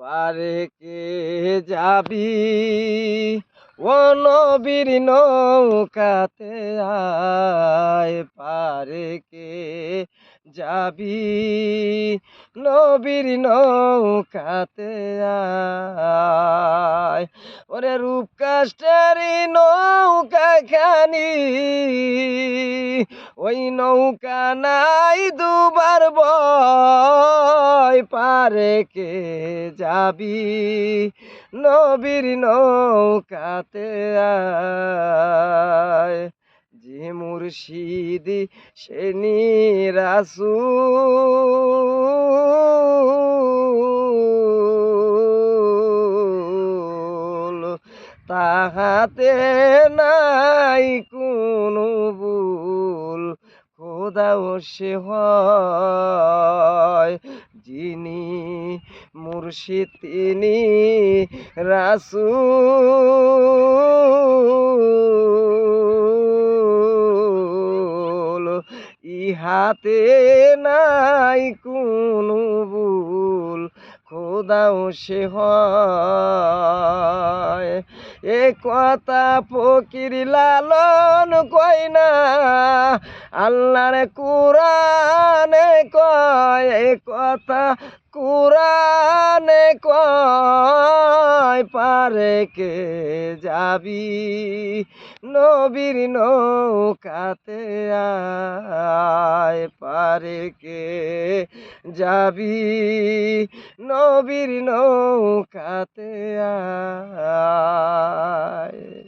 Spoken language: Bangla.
পারে কে যাবি ও নবীর নৌকাতে আয় পারে কে যাবি নবীর নৌকাতে আয় ওরে রূপ কাষ্টারি নৌকা খানি ওই নৌকা নাই দুবার বয় পারে কে যাবি নবীর নৌকাতে আয় যে মুর্শিদ সে রাসূল তাহাতে নাই কোনো ভুল খোদাও সে হয় যিনি মুর্শিদ তিনি রাসূল ইহাতে নাই কোনো ভুল খোদাও সে হয় এ কথা ফকির লালন কয় না আল্লাহর কুরআনে কয় এ কথা কুরআনে কয় পারে কে যাবি নবীর নৌকাতে আয় পারে কে যাবি নবীর নৌকাতে আয়।